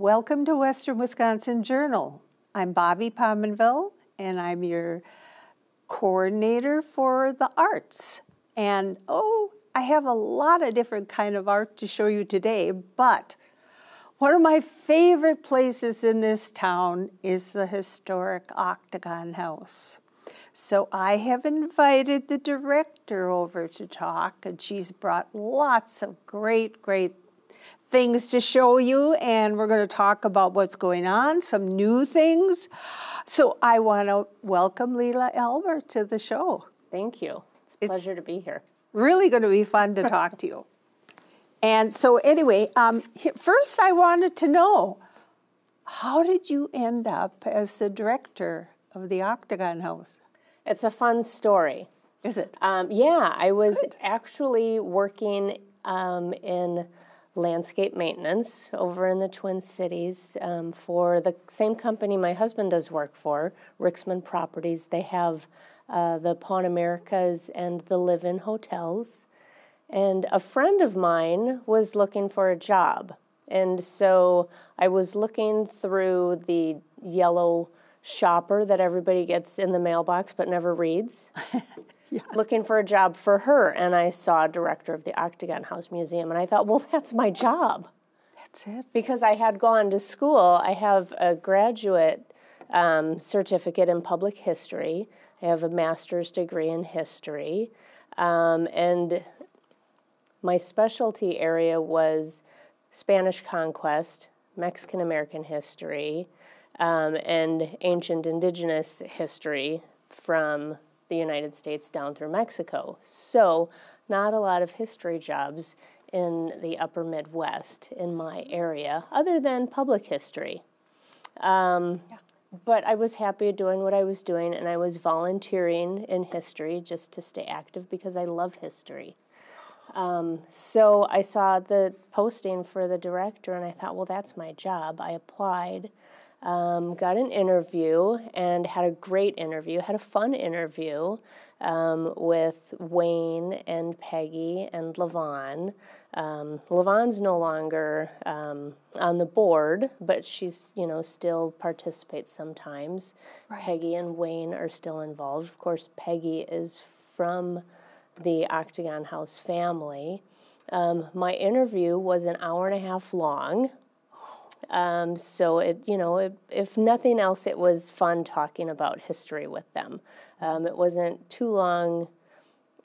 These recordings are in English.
Welcome to Western Wisconsin Journal. I'm Bobbi Pominville, and I'm your coordinator for the arts. And I have a lot of different kind of art to show you today, but one of my favorite places in this town is the historic Octagon House. So I have invited the director over to talk, and she's brought lots of great things to show you, and we're going to talk about what's going on, some new things. So I want to welcome Leila Albert to the show. Thank you. It's a pleasure to be here. Really going to be fun to talk to you. And so anyway, first I wanted to know, how did you end up as the director of the Octagon House? It's a fun story. Is it? Yeah, I was actually working in landscape maintenance over in the Twin Cities for the same company my husband does work for, Rixman Properties. They have the Pawn Americas and the Live-In hotels. And a friend of mine was looking for a job. And so I was looking through the yellow shopper that everybody gets in the mailbox but never reads, looking for a job for her. And I saw director of the Octagon House Museum, and I thought, well, that's my job. That's it. Because I had gone to school. I have a graduate certificate in public history. I have a master's degree in history. And my specialty area was Spanish conquest, Mexican-American history, and ancient indigenous history from the United States down through Mexico. So not a lot of history jobs in the upper Midwest in my area, other than public history. But I was happy doing what I was doing, and I was volunteering in history just to stay active because I love history. So I saw the posting for the director, and I thought, well, that's my job. I applied, got an interview, and had a great interview, had a fun interview with Wayne and Peggy and LaVon. LaVon's no longer on the board, but she's, still participates sometimes. Right. Peggy and Wayne are still involved. Of course, Peggy is from the Octagon House family. My interview was an hour and a half long. So if nothing else, it was fun talking about history with them. It wasn't too long,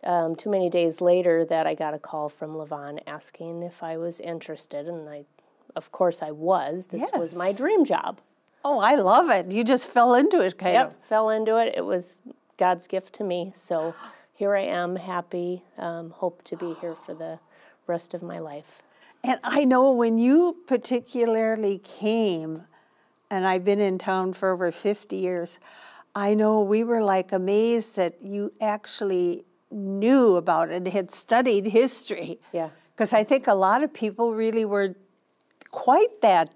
too many days later that I got a call from LaVon asking if I was interested, and of course I was. This was my dream job. Oh, I love it. You just fell into it, kind of. Yep, fell into it. It was God's gift to me, so here I am, happy, hope to be here for the rest of my life. And I know when you particularly came, and I've been in town for over 50 years, I know we were like amazed that you actually knew about it, had studied history. Yeah. Because I think a lot of people really were quite that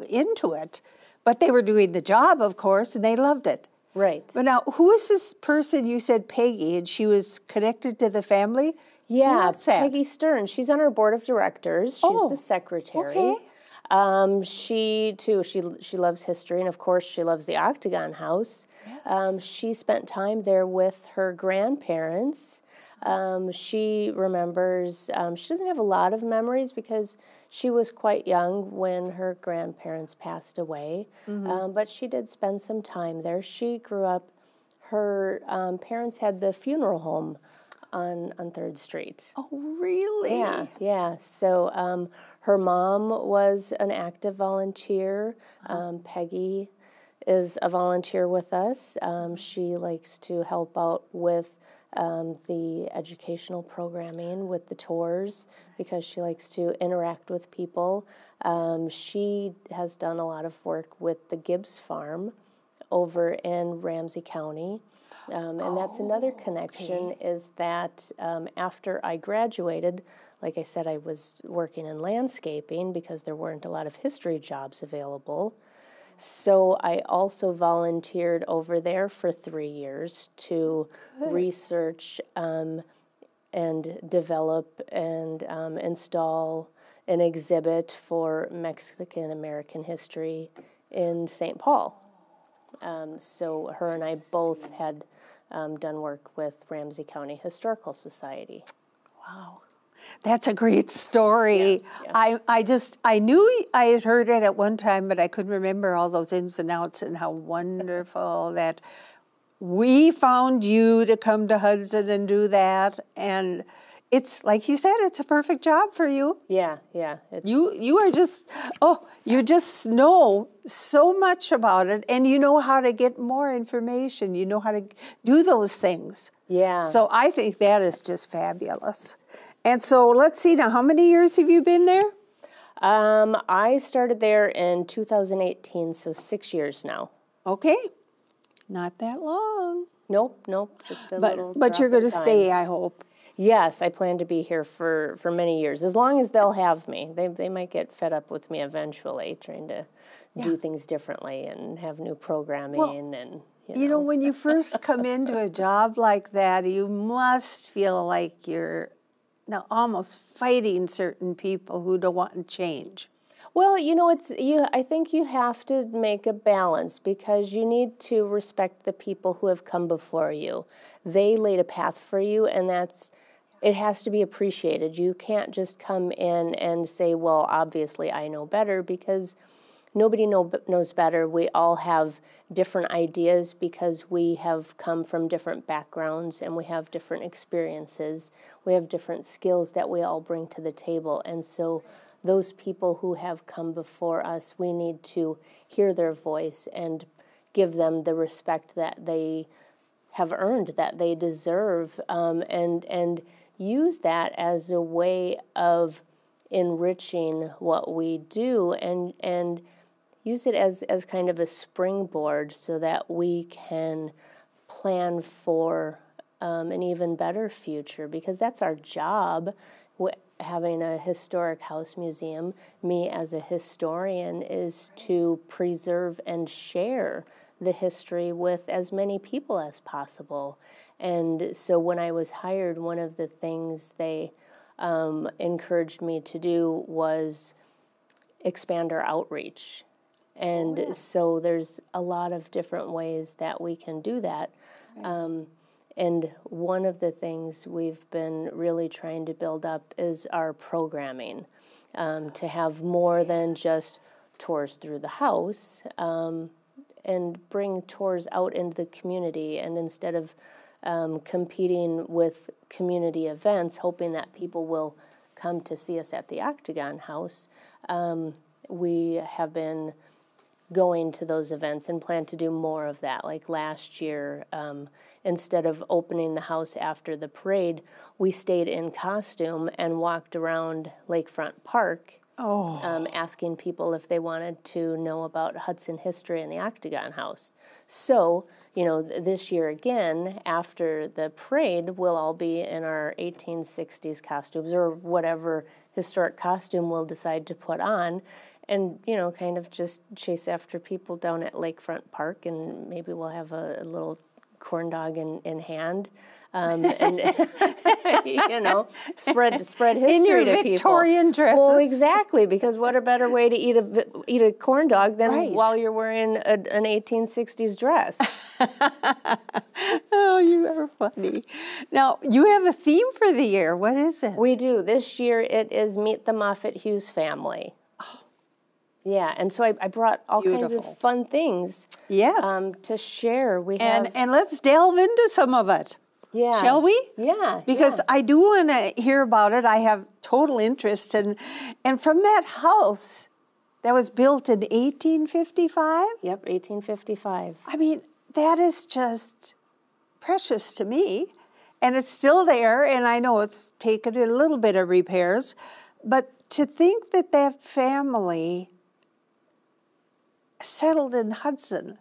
into it, but they were doing the job, of course, and they loved it. Right. But now, who is this person? You said Peggy, and she was connected to the family? Yeah, Peggy Stern. She's on our board of directors. She's the secretary. Okay. She loves history, and of course she loves the Octagon House. Yes. She spent time there with her grandparents. She remembers, she doesn't have a lot of memories because she was quite young when her grandparents passed away, but she did spend some time there. She grew up, her parents had the funeral home on 3rd Street. Oh, really? Yeah. So her mom was an active volunteer. Peggy is a volunteer with us. She likes to help out with the educational programming, with the tours, because she likes to interact with people. She has done a lot of work with the Gibbs Farm over in Ramsey County. And that's another connection, is that after I graduated, like I said, I was working in landscaping because there weren't a lot of history jobs available. So I also volunteered over there for 3 years to research and develop and install an exhibit for Mexican American history in St. Paul. So her and I both had done work with Ramsey County Historical Society. Wow. That's a great story. Yeah. I knew I had heard it at one time, but I couldn't remember all those ins and outs, and how wonderful that we found you to come to Hudson and do that. And it's, like you said, it's a perfect job for you. Yeah. You are just, you just know so much about it, and you know how to get more information. You know how to do those things. Yeah. So I think that is just fabulous. And so let's see now, how many years have you been there? I started there in 2018, so 6 years now. Okay, not that long. Nope, just a little. But you're going to drop in stay, time. I hope. Yes, I plan to be here for many years, as long as they'll have me. They might get fed up with me eventually, trying to do things differently and have new programming and. You know, when you first come into a job like that, you must feel like you're almost fighting certain people who don't want to change. Well, I think you have to make a balance, because you need to respect the people who have come before you. They laid a path for you, and it has to be appreciated. You can't just come in and say, well, obviously I know better, because nobody knows better. We all have different ideas because we have come from different backgrounds and we have different experiences. We have different skills that we all bring to the table. And so those people who have come before us, we need to hear their voice and give them the respect that they have earned, that they deserve, and use that as a way of enriching what we do, and use it as kind of a springboard so that we can plan for an even better future, because that's our job. Having a historic house museum, me as a historian, is to preserve and share the history with as many people as possible. And so when I was hired, one of the things they encouraged me to do was expand our outreach. And so there's a lot of different ways that we can do that. And one of the things we've been really trying to build up is our programming, to have more than just tours through the house, and bring tours out into the community. And instead of competing with community events, hoping that people will come to see us at the Octagon House, we have been going to those events and plan to do more of that. Like last year, instead of opening the house after the parade, we stayed in costume and walked around Lakefront Park, asking people if they wanted to know about Hudson history and the Octagon House. So, this year again, after the parade, we'll all be in our 1860s costumes, or whatever historic costume we'll decide to put on, and, kind of just chase after people down at Lakefront Park, and maybe we'll have a little corn dog in hand, and spread history in your to people. Victorian dresses. Well, exactly, because what a better way to eat a corn dog than while you're wearing an 1860s dress. Oh, you are funny. Now, you have a theme for the year. What is it? We do. This year it is Meet the Moffett Hughes Family. Yeah, and so I brought all kinds of fun things to share. And let's delve into some of it. Yeah. Shall we? Yeah. Because I do want to hear about it. I have total interest. And from that house that was built in 1855? Yep, 1855. I mean, that is just precious to me. And it's still there, and I know it's taken a little bit of repairs. But to think that family settled in Hudson,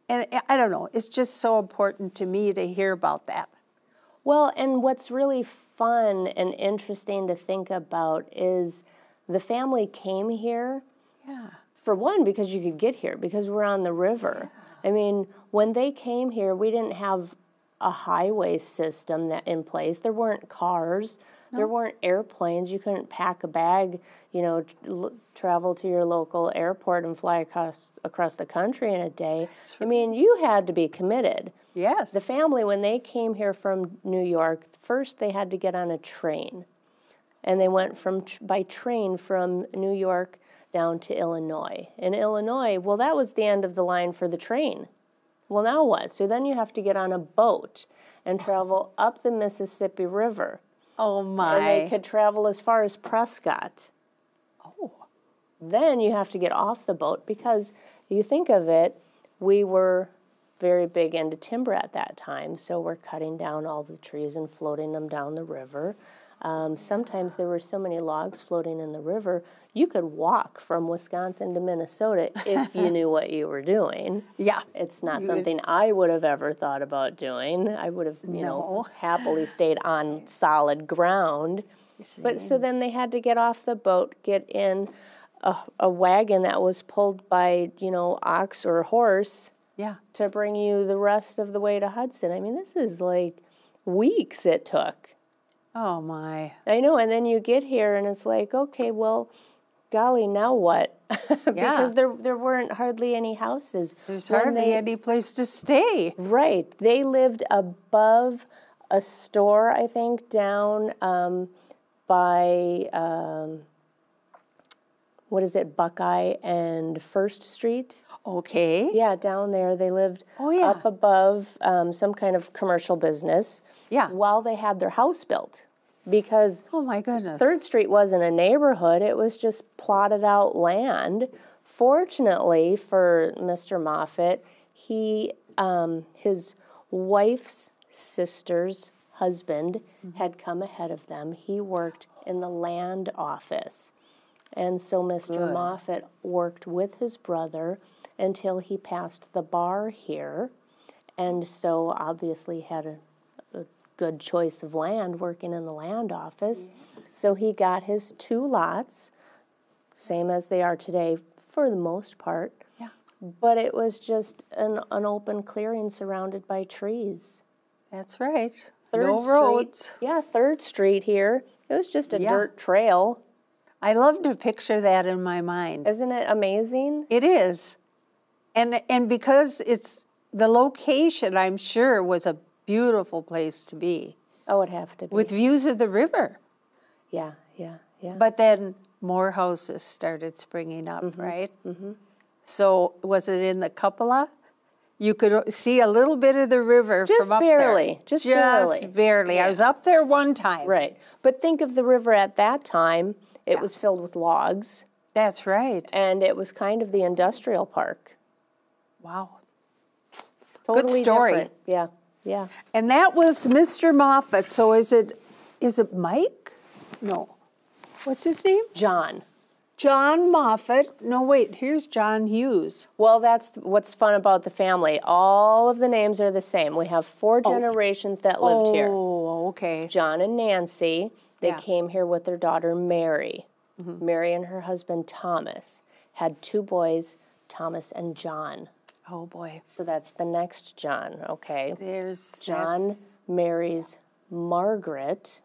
and I don't know, it's just so important to me to hear about that. Well, and what's really fun and interesting to think about is the family came here, for one, because you could get here, because we're on the river. I mean, when they came here, we didn't have a highway system in place. There weren't cars. There weren't airplanes. You couldn't pack a bag, travel to your local airport and fly across the country in a day. I mean, you had to be committed. Yes. The family, when they came here from New York, first they had to get on a train. And they went by train from New York down to Illinois. In Illinois, well, that was the end of the line for the train. Well, now what? So then you have to get on a boat and travel up the Mississippi River. Oh, my. And they could travel as far as Prescott. Oh. Then you have to get off the boat because you think of it, we were very big into timber at that time, so we're cutting down all the trees and floating them down the river. Sometimes there were so many logs floating in the river, you could walk from Wisconsin to Minnesota if you knew what you were doing. Yeah. It's not something I would have ever thought about doing. I would have, happily stayed on solid ground. But so then they had to get off the boat, get in a wagon that was pulled by, ox or horse to bring you the rest of the way to Hudson. I mean, this is like weeks it took. Oh, my. I know, and then you get here, and it's like, okay, well, golly, now what? Because there weren't hardly any houses. There's hardly any place to stay. Right. They lived above a store, I think, down by, Buckeye and First Street. Okay. Yeah, down there. They lived up above some kind of commercial business. Yeah. While they had their house built. Because oh my goodness. 3rd Street wasn't a neighborhood. It was just plotted out land. Fortunately for Mr. Moffett, his wife's sister's husband had come ahead of them. He worked in the land office. And so Mr. Moffett worked with his brother until he passed the bar here. And so obviously had a good choice of land working in the land office. So he got his 2 lots, same as they are today for the most part. Yeah. But it was just an open clearing surrounded by trees. That's right. 3rd no Street, roads. Yeah, 3rd Street here. It was just a dirt trail. I love to picture that in my mind. Isn't it amazing? It is. And because it's the location, I'm sure, was a beautiful place to be. Oh, it'd have to be. With views of the river. Yeah. But then more houses started springing up, right? Mm-hmm. So was it in the cupola? You could see a little bit of the river from up there. Just barely. Yeah. I was up there one time. Right. But think of the river at that time. It was filled with logs. That's right. And it was kind of the industrial park. Wow. Totally good story. Different. Yeah. And that was Mr. Moffett. So is it Mike? No. What's his name? John Moffett. No, wait. Here's John Hughes. Well, that's what's fun about the family. All of the names are the same. We have 4 generations that lived here. Oh, okay. John and Nancy. They came here with their daughter, Mary. Mm-hmm. Mary and her husband, Thomas, had 2 boys, Thomas and John. Oh, boy. So that's the next John, okay? There's John marries Margaret.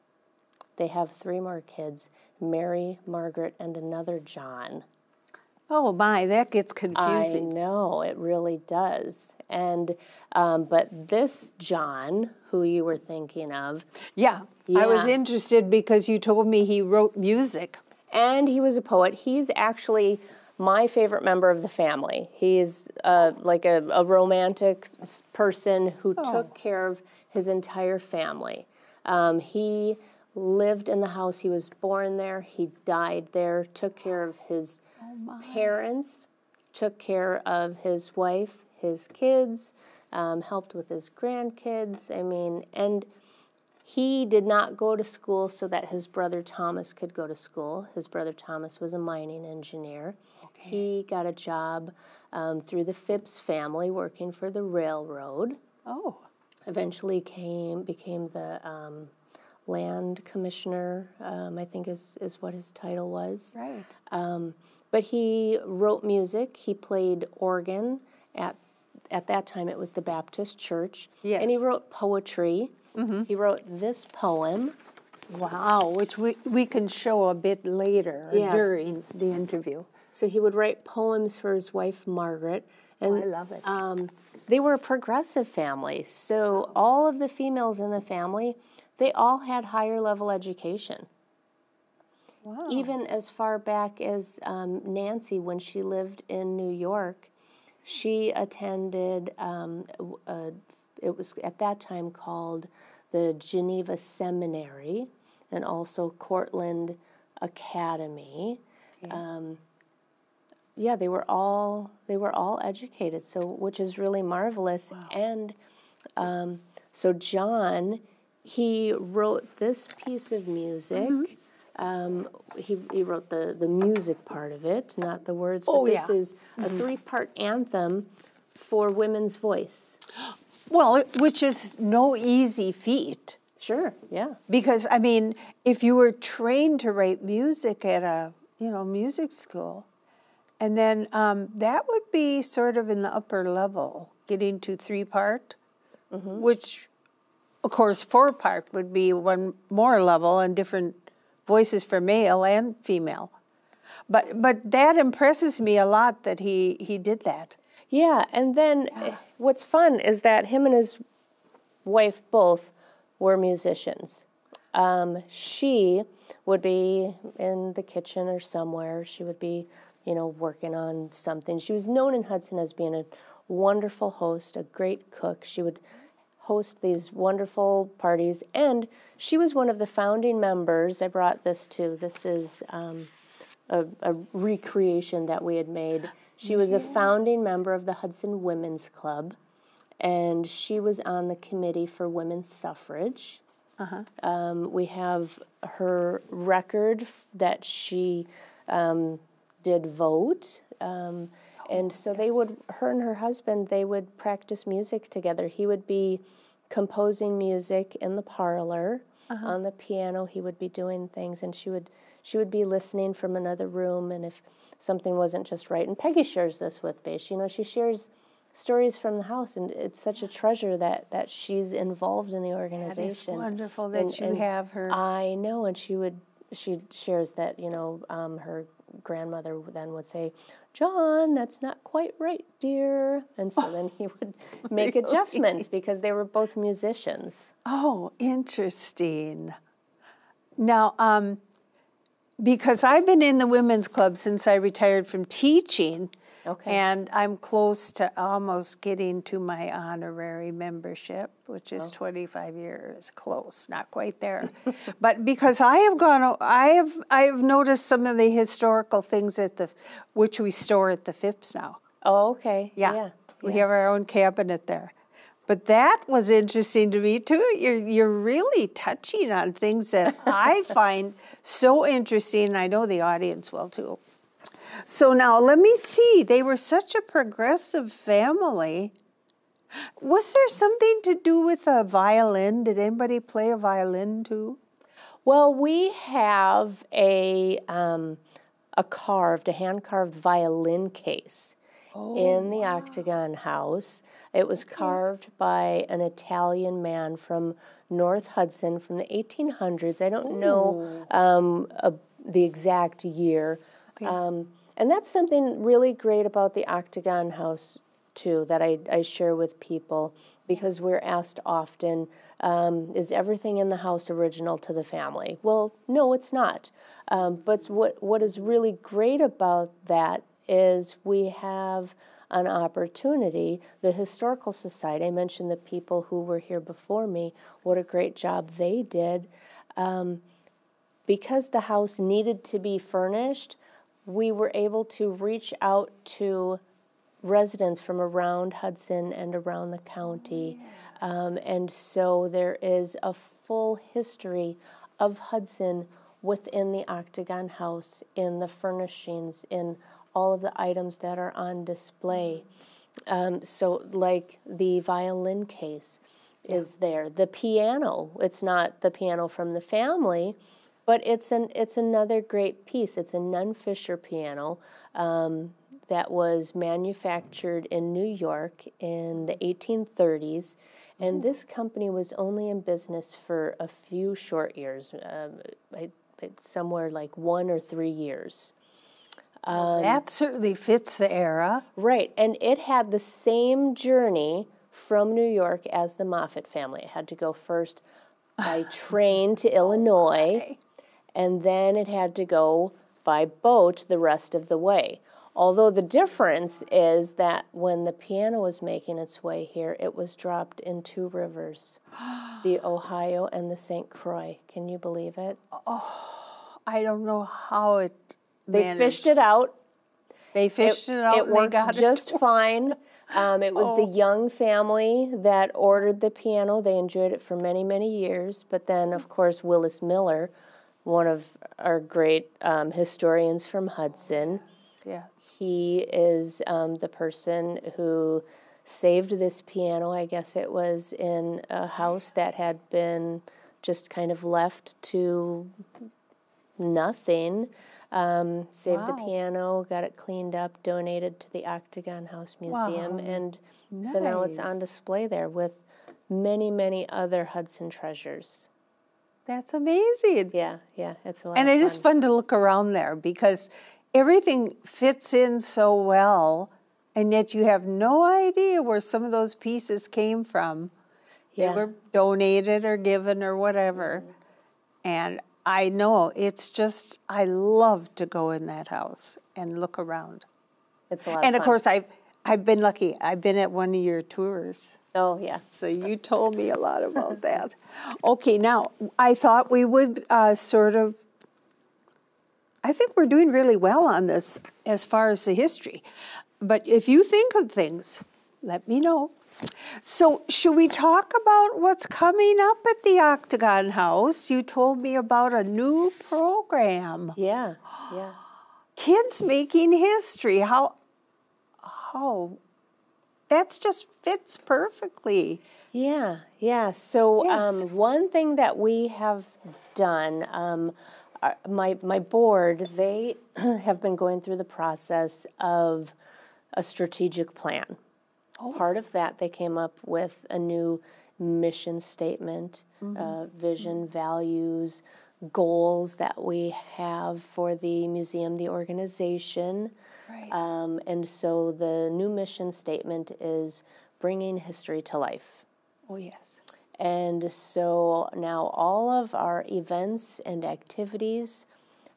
They have 3 more kids, Mary, Margaret, and another John. Oh, my, that gets confusing. I know, it really does. And but this John, who you were thinking of. Yeah, I was interested because you told me he wrote music. And he was a poet. He's actually my favorite member of the family. He's like a romantic person who took care of his entire family. He lived in the house. He was born there. He died there, took care of his parents, took care of his wife, his kids, helped with his grandkids. I mean, and he did not go to school so that his brother Thomas could go to school. His brother Thomas was a mining engineer. Okay. He got a job through the Phipps family working for the railroad. Oh. Eventually became the land commissioner, I think is what his title was. Right. But he wrote music. He played organ at that time. It was the Baptist Church. Yes. And he wrote poetry. Mm-hmm. He wrote this poem. Wow, which we can show a bit later during the interview. So he would write poems for his wife, Margaret. And I love it. They were a progressive family. So all of the females in the family, they all had higher level education. Wow. Even as far back as Nancy, when she lived in New York, she attended, it was at that time called the Geneva Seminary and also Cortland Academy. Okay. Yeah, they were all educated, so which is really marvelous. Wow. And so John, he wrote this piece of music. He wrote the music part of it, not the words. But this is a 3-part anthem for women's voice. Well, which is no easy feat. Sure, yeah. Because, I mean, if you were trained to write music at a, music school, and then that would be sort of in the upper level, getting to 3-part, which, of course, 4-part would be one more level and different voices for male and female. But that impresses me a lot that he did that. Yeah, and then what's fun is that him and his wife both were musicians. She would be in the kitchen or somewhere. She would be, working on something. She was known in Hudson as being a wonderful host, a great cook. She would host these wonderful parties, and she was one of the founding members. I brought this too. This is a recreation that we had made. She was a founding member of the Hudson Women's Club, and she was on the committee for women's suffrage. We have her record that she did vote, and so they would, her and her husband, they would practice music together. He would be composing music in the parlor on the piano. He would be doing things, and she would be listening from another room. And if something wasn't just right, and Peggy shares this with me, she shares stories from the house, and it's such a treasure that she's involved in the organization. That is wonderful that you have her. I know, and she shares that her grandmother then would say, "John, that's not quite right, dear," and so then he would make adjustments because they were both musicians. Oh, interesting. Now, because I've been in the women's club since I retired from teaching. Okay. And I'm close to almost getting to my honorary membership, which is 25 years. Close, not quite there. But because I have noticed some of the historical things which we store at the Phipps now. Oh, okay. Yeah. We have our own cabinet there. But that was interesting to me too. You're really touching on things that I find so interesting, and I know the audience will too. So now, let me see. They were such a progressive family. Was there something to do with a violin? Did anybody play a violin too? Well, we have a hand-carved violin case in the Octagon House. It was carved by an Italian man from North Hudson from the 1800s. I don't know the exact year. Okay. And that's something really great about the Octagon House, too, that I share with people, because we're asked often, is everything in the house original to the family? Well, no, it's not. But what is really great about that is we have an opportunity. The Historical Society, I mentioned the people who were here before me, what a great job they did. Because the house needed to be furnished, we were able to reach out to residents from around Hudson and around the county. And so there is a full history of Hudson within the Octagon House, in the furnishings, in all of the items that are on display. So like the violin case is there. The piano, it's not the piano from the family, but it's another great piece. It's a Nunn-Fisher piano that was manufactured in New York in the 1830s, And this company was only in business for a few short years, somewhere like 1 or 3 years. That certainly fits the era. Right, and it had the same journey from New York as the Moffat family. It had to go first by train to Illinois, and then it had to go by boat the rest of the way. Although the difference is that when the piano was making its way here, it was dropped in 2 rivers, the Ohio and the St. Croix. Can you believe it? Oh, I don't know how it They managed. fished it out. They fished it out. It worked just fine. It was the Young family that ordered the piano. They enjoyed it for many, many years. But then, of course, Willis Miller, one of our great historians from Hudson, he is the person who saved this piano. I guess it was in a house that had been just kind of left to nothing. Saved the piano, got it cleaned up, donated to the Octagon House Museum, and so now it's on display there with many, many other Hudson treasures. That's amazing. Yeah, it's a lot and of it fun. is fun to look around there because everything fits in so well, and yet you have no idea where some of those pieces came from. They were donated or given or whatever. And I know, it's just, I love to go in that house and look around. It's a lot of And fun. of course, I've been lucky. I've been at one of your tours. Oh, yeah. So you told me a lot about that. Okay, now, I thought we would I think we're doing really well on this as far as the history. But if you think of things, let me know. So should we talk about what's coming up at the Octagon House? You told me about a new program. Yeah. Kids Making History. How that just fits perfectly. Yeah. So Yes. one thing that we have done, my board, they have been going through the process of a strategic plan. Part of that, they came up with a new mission statement, vision, values, goals that we have for the museum, the organization. Right. And so the new mission statement is bringing history to life. Oh, yes. And so now all of our events and activities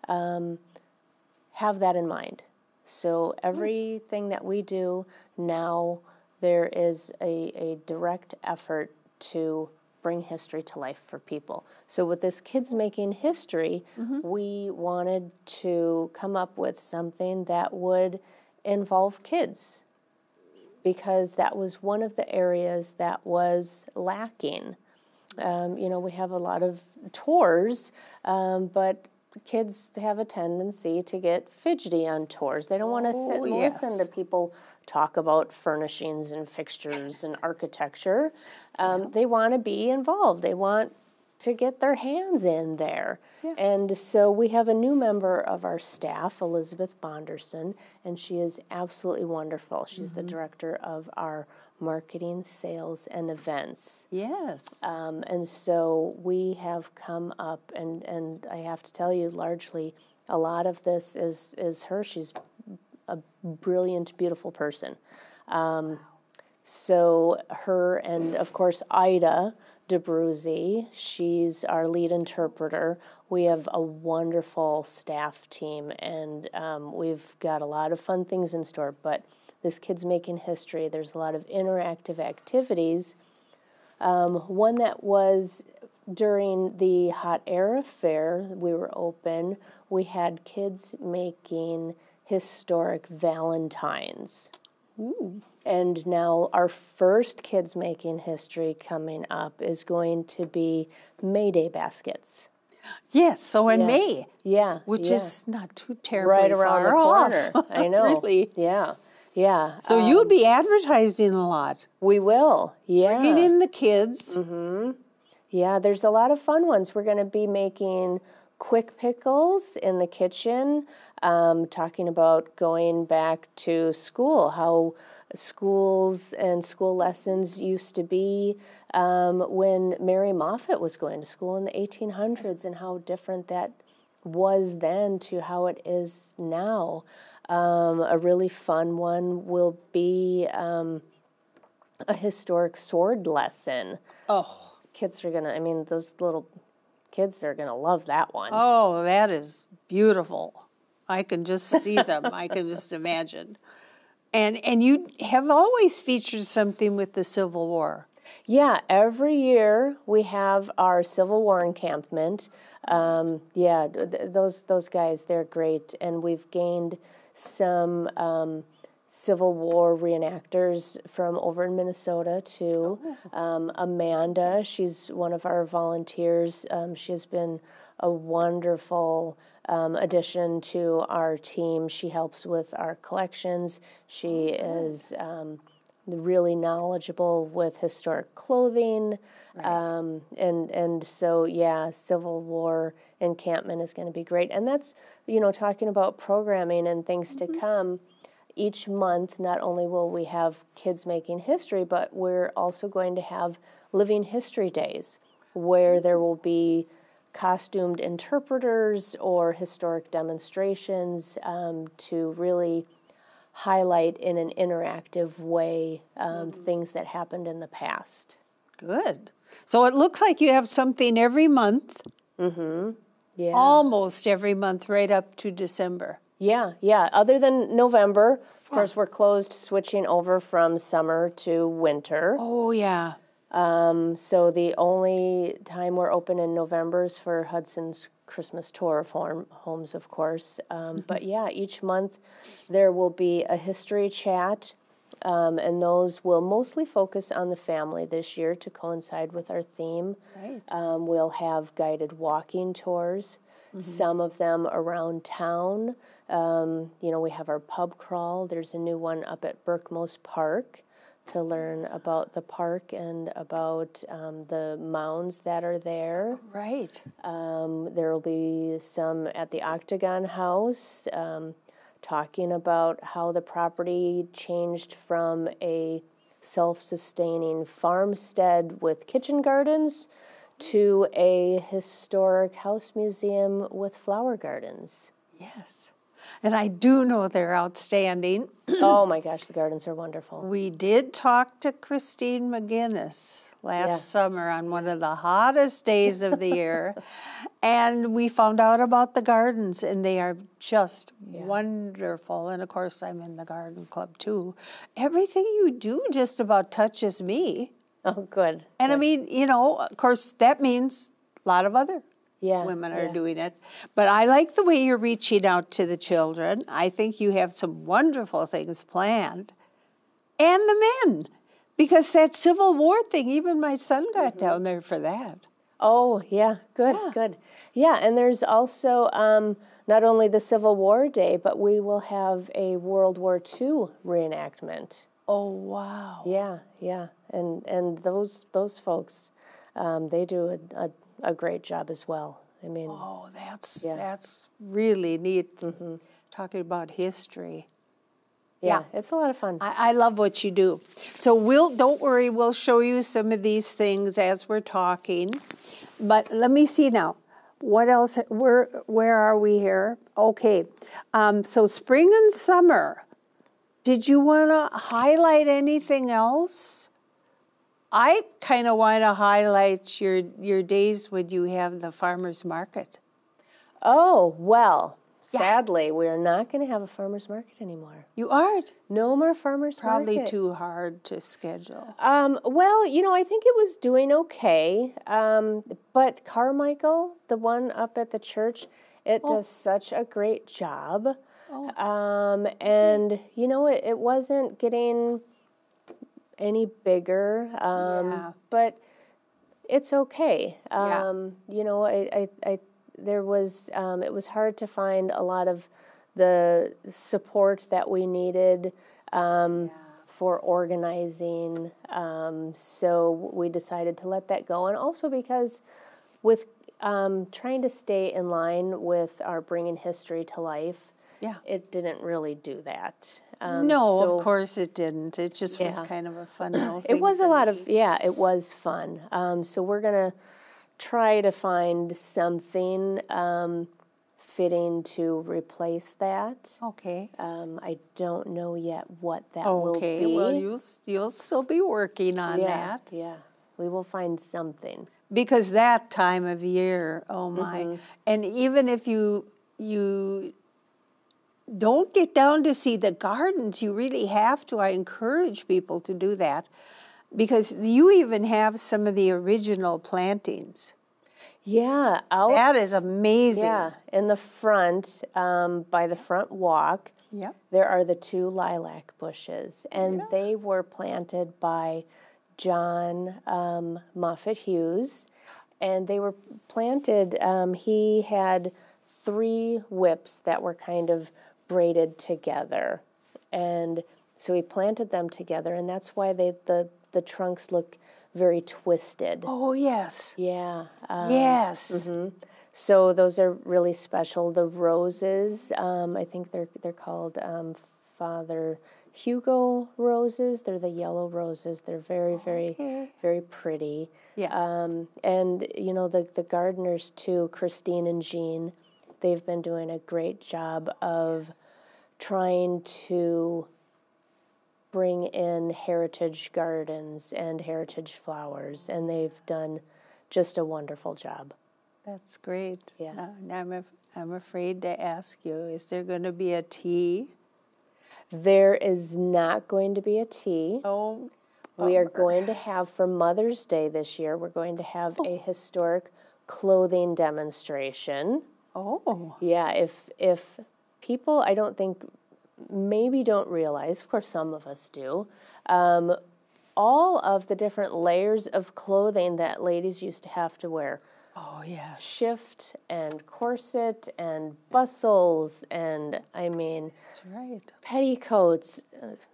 have that in mind. So everything that we do now, there is a direct effort to bring history to life for people. So with this Kids Making History, we wanted to come up with something that would involve kids, because that was one of the areas that was lacking. We have a lot of tours, but kids have a tendency to get fidgety on tours. They don't want to sit and listen to people talk about furnishings and fixtures and architecture. They want to be involved. They want to get their hands in there. Yeah. And so we have a new member of our staff, Elizabeth Bonderson, and she is absolutely wonderful. She's the director of our marketing, sales, and events. Yes. And so we have come up, and I have to tell you, largely, a lot of this is her. She's a brilliant, beautiful person. So her and, of course, Ida DeBruzzi, she's our lead interpreter. We have a wonderful staff team, and we've got a lot of fun things in store. But this Kids Making History, there's a lot of interactive activities. One that was during the Hot Air Fair, we were open, we had kids making historic valentines. Ooh. And now our first Kids Making History coming up is going to be May Day baskets. Yes, so in May. Yeah. Which is not too terribly right around far the corner. off. I know. Really? Yeah. So you'll be advertising a lot. We will, yeah. Bringing in the kids. Mm-hmm. Yeah, there's a lot of fun ones. We're going to be making quick pickles in the kitchen. talking about going back to school, how schools and school lessons used to be when Mary Moffat was going to school in the 1800s, and how different that was then to how it is now. A really fun one will be a historic sword lesson. Oh. Kids are gonna, I mean, those little kids are gonna love that one. Oh, that is beautiful. I can just see them. I can just imagine. And you have always featured something with the Civil War. Yeah, every year we have our Civil War encampment. Those guys, they're great, and we've gained some Civil War reenactors from over in Minnesota too. Amanda, she's one of our volunteers. She's been a wonderful addition to our team. She helps with our collections. She is really knowledgeable with historic clothing. Right. And so, yeah, Civil War encampment is going to be great. And that's, talking about programming and things to come. Each month, not only will we have Kids Making History, but we're also going to have Living History Days, where there will be costumed interpreters or historic demonstrations to really highlight in an interactive way things that happened in the past. Good. So it looks like you have something every month. Mm-hmm. Yeah. Almost every month, right up to December. Yeah. Other than November, of course, we're closed, switching over from summer to winter. Oh, yeah. So the only time we're open in November is for Hudson's Christmas tour of homes, of course. But yeah, each month there will be a history chat, and those will mostly focus on the family this year to coincide with our theme. Right. We'll have guided walking tours, some of them around town. We have our pub crawl. There's a new one up at Berkmos Park to learn about the park and about the mounds that are there. Right. There will be some at the Octagon House, talking about how the property changed from a self-sustaining farmstead with kitchen gardens to a historic house museum with flower gardens. Yes. And I do know they're outstanding. Oh my gosh, the gardens are wonderful. We did talk to Christine McGinnis last summer on one of the hottest days of the year, and we found out about the gardens, and they are just wonderful. And of course, I'm in the garden club too. Everything you do just about touches me. Oh, good. And good. I mean, of course, that means a lot of other women are doing it. But I like the way you're reaching out to the children. I think you have some wonderful things planned. And the men. Because that Civil War thing, even my son got down there for that. Oh, yeah. Good. Yeah, and there's also not only the Civil War Day, but we will have a World War II reenactment. Oh, wow. Yeah. And those folks, they do a great job as well. I mean, that's really neat. Talking about history. Yeah, it's a lot of fun. I love what you do. So don't worry, we'll show you some of these things as we're talking. But let me see now. What else? Where are we here? Okay. So spring and summer. Did you want to highlight anything else? I kind of want to highlight your days when you have the farmer's market. Oh, well, sadly, we're not going to have a farmer's market anymore. You aren't? No more farmer's market. Probably too hard to schedule. Well, I think it was doing okay. But Carmichael, the one up at the church, it does such a great job. And, it wasn't getting any bigger, but it's okay. There was, it was hard to find a lot of the support that we needed for organizing, so we decided to let that go. And also because with trying to stay in line with our Bringing History to Life, Yeah. it didn't really do that. No, so of course it didn't. It just was Yeah. kind of a fun little It thing was a for lot me. of, yeah, it was fun. So we're going to try to find something fitting to replace that. Okay. I don't know yet what that will be. Okay, well, you'll still be working on that. Yeah, we will find something. Because that time of year, oh my. And even if you don't get down to see the gardens, you really have to. I encourage people to do that because you even have some of the original plantings. Yeah, That is amazing. Yeah, in the front, by the front walk, Yep. there are the 2 lilac bushes, and they were planted by John Moffett Hughes, and they were planted, he had 3 whips that were kind of braided together, and so he planted them together, and that's why the trunks look very twisted. Oh, yes. Yeah. Yes. So those are really special. The roses, I think they're called Father Hugo roses. They're the yellow roses. They're very, very pretty. Yeah. And, you know, the gardeners, too, Christine and Jean, they've been doing a great job of trying to bring in heritage gardens and heritage flowers, and they've done just a wonderful job. That's great. Yeah. Now I'm afraid to ask you, is there going to be a tea? There is not going to be a tea. Oh, We are going to have, for Mother's Day this year, we're going to have a historic clothing demonstration. Oh. Yeah, if people, I don't think, maybe don't realize, of course some of us do, all of the different layers of clothing that ladies used to have to wear. Oh, yes. Shift and corset and bustles and, I mean, That's right. petticoats,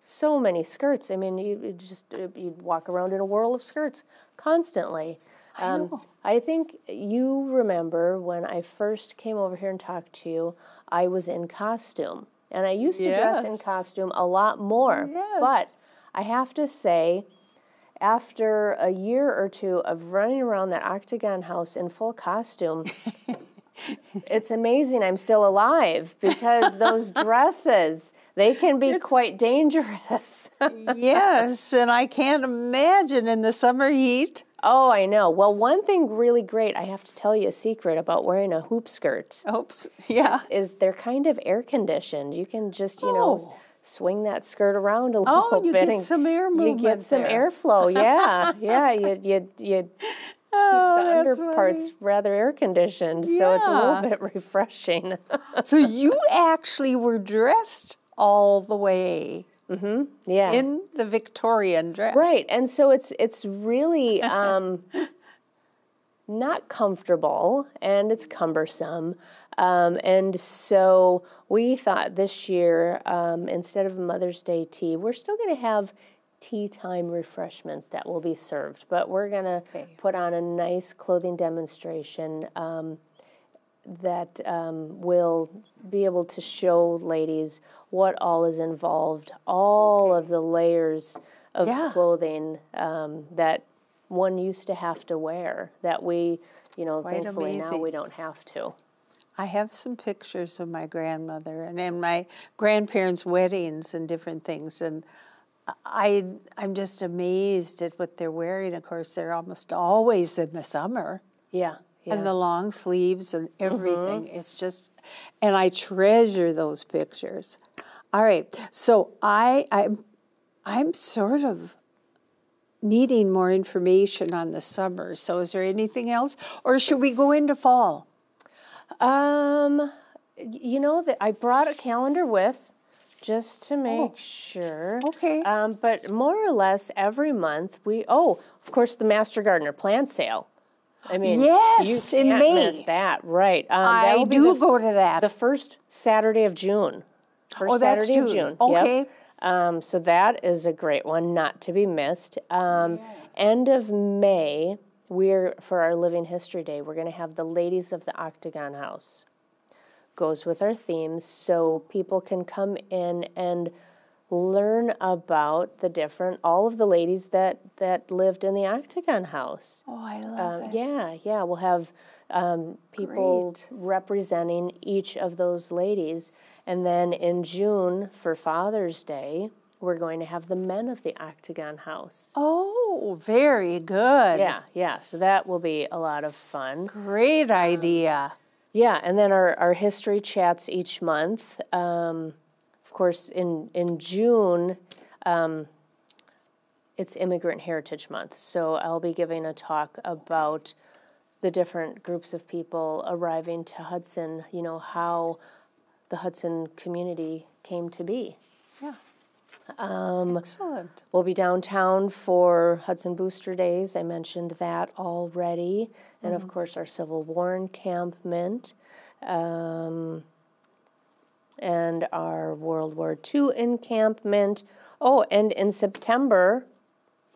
so many skirts. I mean, you'd walk around in a whirl of skirts constantly. I know. I think you remember when I first came over here and talked to you, I was in costume. And I used to dress in costume a lot more. Yes. But I have to say, after a year or 2 of running around that Octagon House in full costume, it's amazing I'm still alive because those dresses, they can be quite dangerous. Yes, and I can't imagine in the summer heat. Oh, I know. Well, one thing really great, I have to tell you a secret about wearing a hoop skirt. Oops, yeah. Is they're kind of air conditioned. You can just, you know, swing that skirt around a little bit. You get some air movement. You get some there. airflow, yeah. You keep the underparts rather air conditioned, so it's a little bit refreshing. So you actually were dressed all the way. Yeah. In the Victorian dress. Right, and so it's really not comfortable, and it's cumbersome. And so we thought this year, instead of Mother's Day tea, we're still going to have tea time refreshments that will be served, but we're going to put on a nice clothing demonstration that will be able to show ladies what all is involved, all of the layers of clothing that one used to have to wear, that we, you know, Quite thankfully now amazing. we don't have to. I have some pictures of my grandmother and in my grandparents' weddings and different things, and I'm just amazed at what they're wearing. Of course, they're almost always in the summer. Yeah. And the long sleeves and everything. It's just, and I treasure those pictures. All right, so I'm sort of needing more information on the summer. So is there anything else, or should we go into fall? You know that I brought a calendar with, just to make sure. Okay. But more or less every month of course, the Master Gardener plant sale. I mean, yes, you in can't May. miss that, right? I do go to that. The first Saturday of June. That's Saturday of June. Okay. Yep. So that is a great one, not to be missed. End of May, for our Living History Day, we're going to have the Ladies of the Octagon House. goes with our themes, so people can come in and learn about all of the ladies that lived in the Octagon House. Oh, I love it. Yeah, we'll have people representing each of those ladies. And then in June, for Father's Day, we're going to have the men of the Octagon House. Oh, very good. Yeah, so that will be a lot of fun. Great idea. Yeah, and then our history chats each month. Of course, in June, it's Immigrant Heritage Month, so I'll be giving a talk about the different groups of people arriving to Hudson, how the Hudson community came to be. Yeah. Excellent. We'll be downtown for Hudson Booster Days. I mentioned that already. And, of course, our Civil War encampment. And our World War II encampment. Oh, and in September,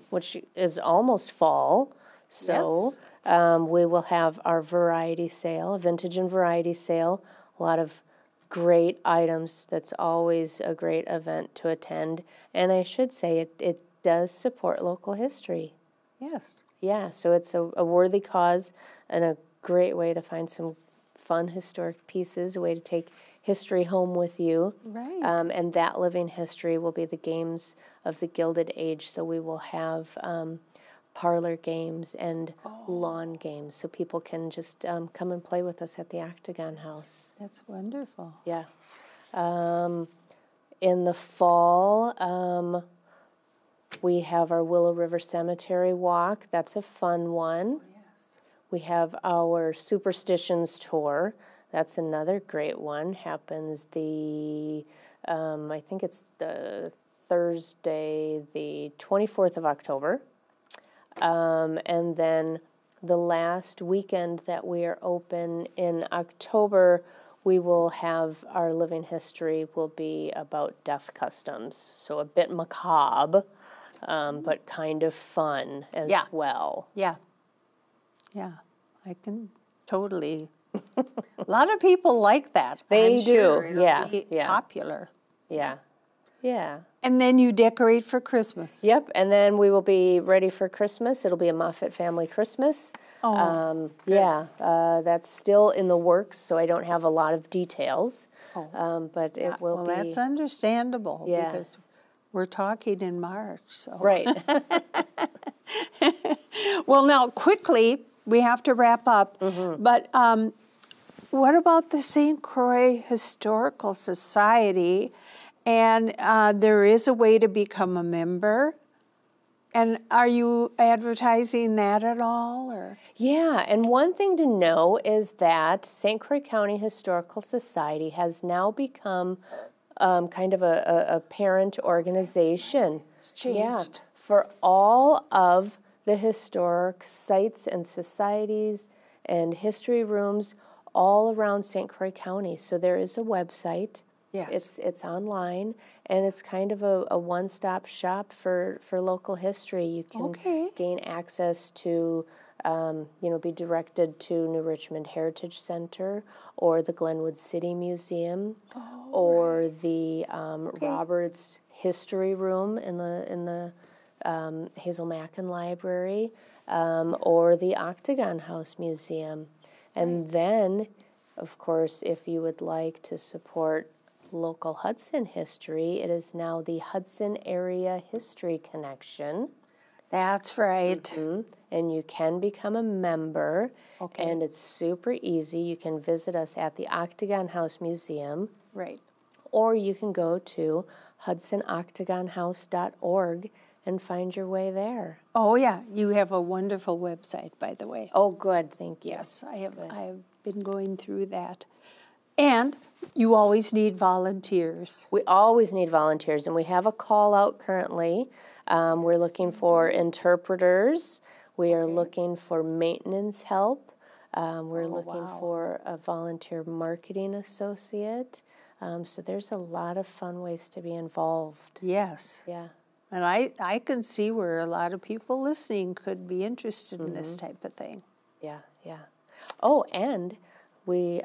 which is almost fall, so we will have our variety sale, a vintage and variety sale, a lot of great items. That's always a great event to attend. And I should say it does support local history. Yes. Yeah, so it's a worthy cause and a great way to find some fun historic pieces, a way to take history home with you. Right. And that living history will be the games of the Gilded Age. So we will have parlor games and lawn games, so people can just come and play with us at the Octagon House. That's wonderful. Yeah. In the fall, we have our Willow River Cemetery walk. That's a fun one. Yes. We have our Superstitions tour. That's another great one. Happens I think it's the Thursday, the 24th of October. And then the last weekend that we are open in October, we will have our living history will be about death customs. So a bit macabre, but kind of fun as well. Yeah. Yeah. I can totally. A lot of people like that. They I'm sure do. It'll be popular. Yeah. And then you decorate for Christmas. Yep, and then we will be ready for Christmas. It'll be a Moffett family Christmas. That's still in the works, so I don't have a lot of details. But it will be. Well, that's understandable because we're talking in March. So. Right. Well, now quickly we have to wrap up. But what about the St. Croix Historical Society? And there is a way to become a member. And are you advertising that at all? Or? Yeah, and one thing to know is that St. Croix County Historical Society has now become kind of a parent organization. It's changed. For all of the historic sites and societies and history rooms all around St. Croix County. So there is a website. Yes. It's online, and it's kind of a one-stop shop for local history. You can gain access to, be directed to New Richmond Heritage Center or the Glenwood City Museum or the Roberts History Room in the Hazel Mackin Library or the Octagon House Museum. And then, of course, if you would like to support local Hudson history, it is now the Hudson Area History Connection. That's right. And you can become a member, and it's super easy. You can visit us at the Octagon House Museum. Right. Or you can go to hudsonoctagonhouse.org and find your way there. Oh, yeah. You have a wonderful website, by the way. Oh, good. Thank you. Yes, I have been going through that. And you always need volunteers. We always need volunteers, and we have a call out currently. We're looking for interpreters. We are looking for maintenance help. We're looking for a volunteer marketing associate. So there's a lot of fun ways to be involved. Yes. Yeah. And I can see where a lot of people listening could be interested in this type of thing. Yeah. Oh, and We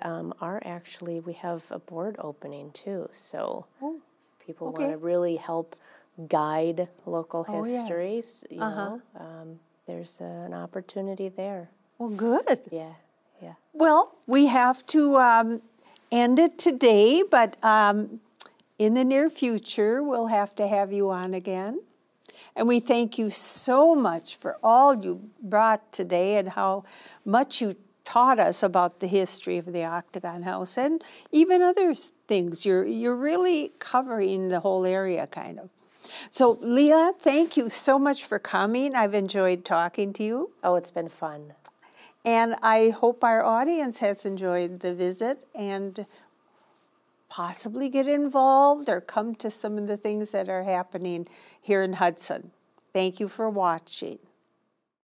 we have a board opening too, so people want to really help guide local histories, you know, there's an opportunity there. Well, good. Yeah, yeah. Well, we have to end it today, but in the near future, we'll have to have you on again. And we thank you so much for all you brought today and how much you taught us about the history of the Octagon House and even other things. You're really covering the whole area, kind of. So, Leila, thank you so much for coming. I've enjoyed talking to you. Oh, it's been fun. And I hope our audience has enjoyed the visit and possibly get involved or come to some of the things that are happening here in Hudson. Thank you for watching.